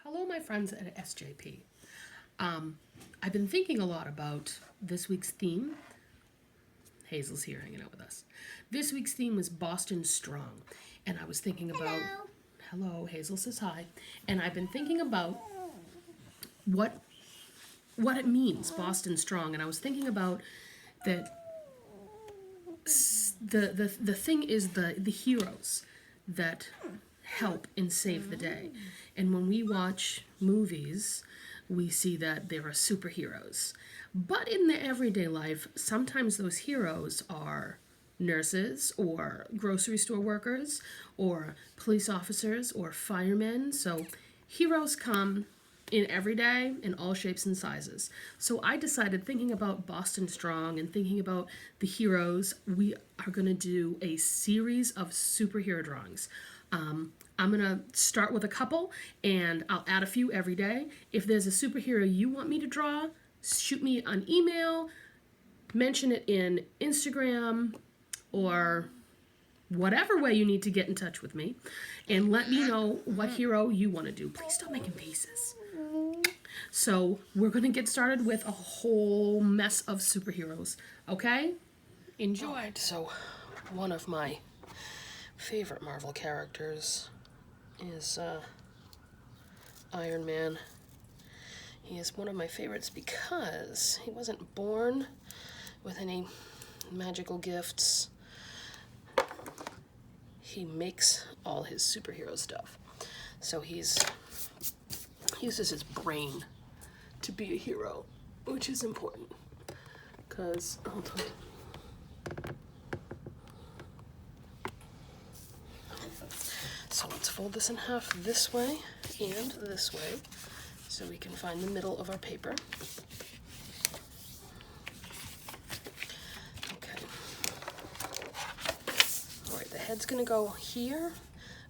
Hello, my friends at SJP. I've been thinking a lot about this week's theme. Hazel's here hanging out with us. This week's theme was Boston Strong. And I was thinking about. Hello, Hazel says hi. And I've been thinking about what it means, Boston Strong. And I was thinking about that the thing is the heroes that help and save the day. And when we watch movies, we see that there are superheroes. But in the everyday life, sometimes those heroes are nurses or grocery store workers or police officers or firemen. So heroes come in every day in all shapes and sizes. So I decided, thinking about Boston Strong and thinking about the heroes, we are going to do a series of superhero drawings. I'm going to start with a couple and I'll add a few every day. If there's a superhero you want me to draw, shoot me an email, mention it in Instagram, or whatever way you need to get in touch with me, and let me know what hero you want to do. Please stop making faces. So we're going to get started with a whole mess of superheroes, okay? Enjoy. Alright, so one of my favorite Marvel characters is Iron Man. He is one of my favorites because he wasn't born with any magical gifts. He makes all his superhero stuff. So he uses his brain to be a hero, which is important. Because, hold on. So let's fold this in half this way and this way so we can find the middle of our paper. Okay. All right, the head's gonna go here,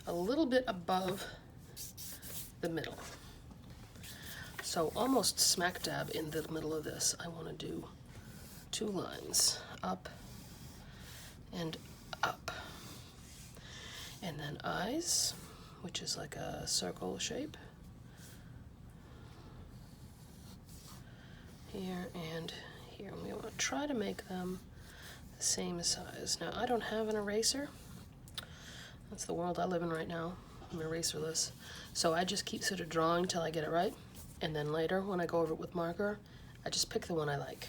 a little bit above the middle. So almost smack dab in the middle of this, I wanna do two lines, up and up. And then eyes, which is like a circle shape. Here and here. We want to try to make them the same size. Now, I don't have an eraser. That's the world I live in right now. I'm eraserless. So I just keep sort of drawing till I get it right. And then later, when I go over it with marker, I just pick the one I like.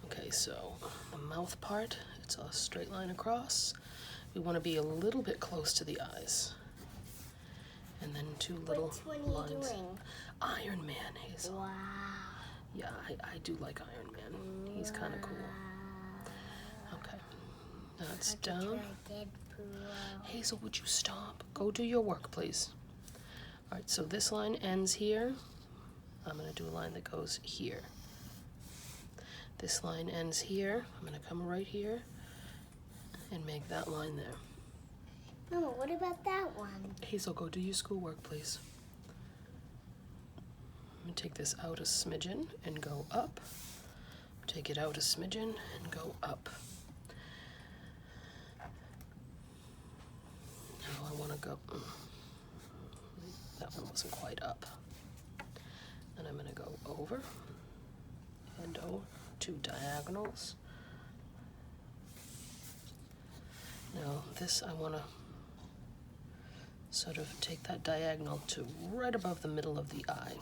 Okay, so the mouth part, it's a straight line across. We want to be a little bit close to the eyes. And then two little lines. Which one are you doing? Iron Man, Hazel. Wow. Yeah, I do like Iron Man. He's kind of cool. Okay. That's down. Hazel, would you stop? Go do your work, please. All right, so this line ends here. I'm going to do a line that goes here. This line ends here. I'm going to come right here and make that line there. Mama, what about that one? Hazel, go do your schoolwork, please. I'm going to take this out a smidgen and go up. Take it out a smidgen and go up. Now I want to go... That one wasn't quite up. And I'm going to go over and over, two diagonals. Now this, I want to sort of take that diagonal to right above the middle of the eye.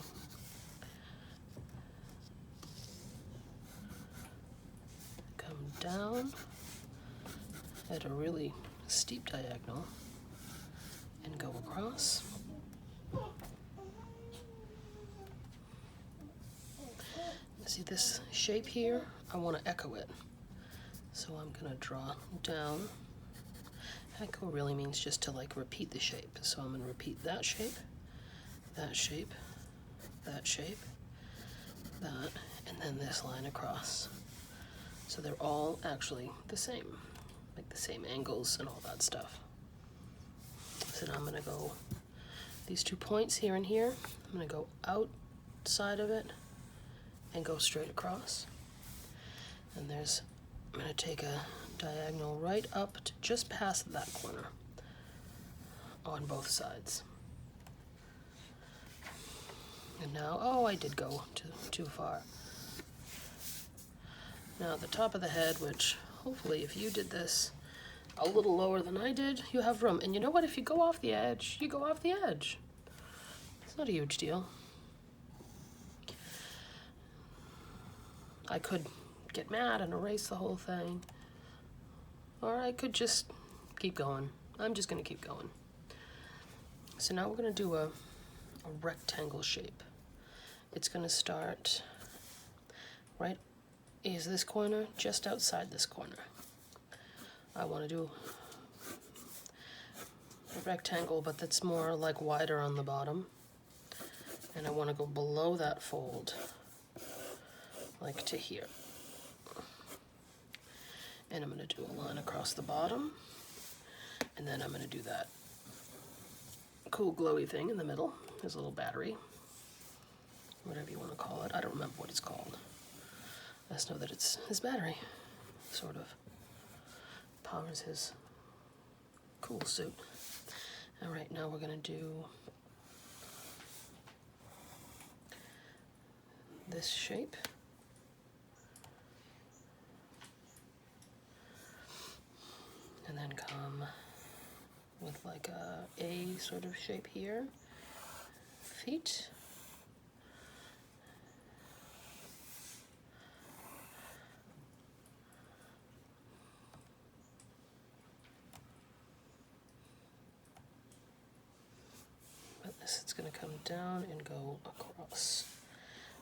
Come down at a really steep diagonal and go across. See this shape here? I want to echo it. So I'm going to draw down. Echo really means just to like repeat the shape. So I'm going to repeat that shape, that shape, that shape, that, and then this line across. So they're all actually the same, like the same angles and all that stuff. So now I'm going to go these 2 points here and here. I'm going to go outside of it and go straight across. And I'm going to take a diagonal right up to just past that corner on both sides. And now, oh, I did go too far. Now the top of the head, which hopefully if you did this a little lower than I did, you have room. And you know what? If you go off the edge, you go off the edge. It's not a huge deal. I could get mad and erase the whole thing. Or I could just keep going. I'm just going to keep going. So now we're going to do a rectangle shape. It's going to start right is this corner, just outside this corner. I want to do a rectangle, but that's more like wider on the bottom. And I want to go below that fold, like to here. And I'm going to do a line across the bottom, and then I'm going to do that cool glowy thing in the middle. There's a little battery, whatever you want to call it. I don't remember what it's called. I just know that it's his battery, sort of. Powers his cool suit. All right, now we're going to do this shape. And then come with like a sort of shape here. Feet. But this is going to come down and go across.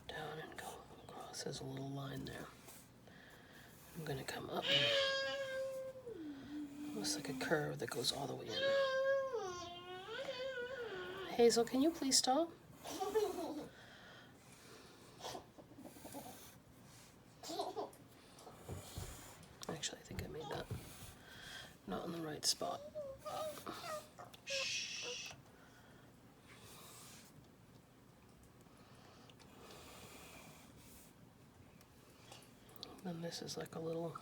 Down and go across. There's a little line there. I'm going to come up. Almost like a curve that goes all the way in. Hazel, can you please stop? Actually, I think I made that not in the right spot. Shh. Then this is like a little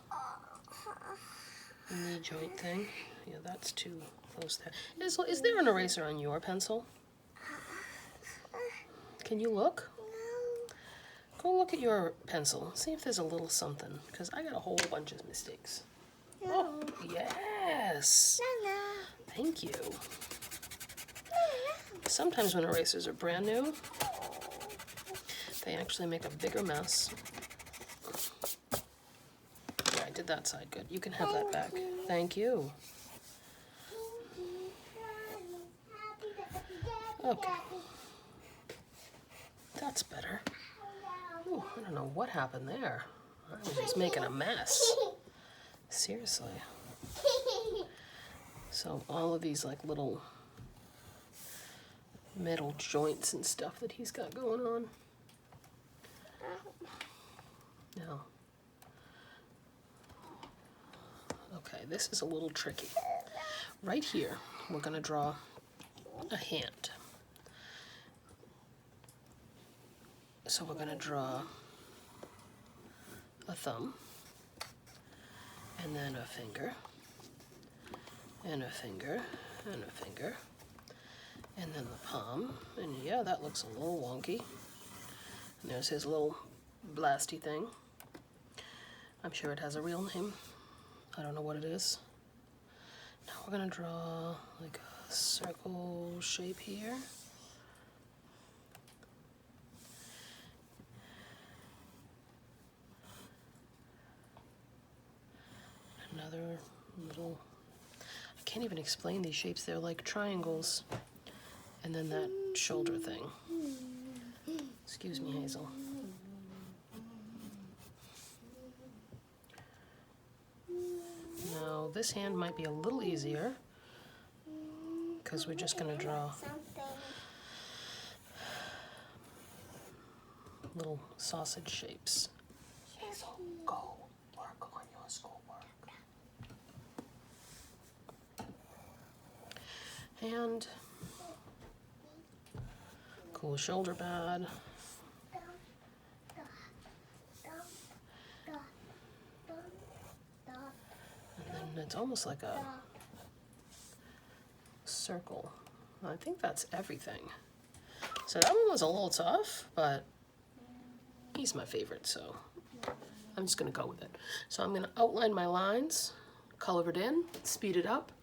knee joint thing. Yeah, that's too close there. Is there an eraser on your pencil? Can you look? Go look at your pencil. See if there's a little something, because I got a whole bunch of mistakes. No. Oh, yes. No. Thank you. Sometimes when erasers are brand new, they actually make a bigger mess. Yeah, I did that side good. You can have that back. Thank you. Okay. That's better. Ooh, I don't know what happened there. I was just making a mess. Seriously. So all of these like little metal joints and stuff that he's got going on. Now, okay, this is a little tricky. Right here, we're going to draw a hand. So we're going to draw a thumb, and then a finger, and a finger, and a finger, and then the palm. And yeah, that looks a little wonky. And there's his little blasty thing. I'm sure it has a real name. I don't know what it is. Now we're going to draw like a circle shape here. Another little, I can't even explain these shapes. They're like triangles. And then that shoulder thing. Excuse me, Hazel. Now, this hand might be a little easier because we're just going to draw little sausage shapes. Hazel, go work on your schoolwork. And cool shoulder pad. And then it's almost like a circle. I think that's everything. So that one was a little tough, but he's my favorite, so I'm just gonna go with it. So I'm gonna outline my lines, color it in, speed it up,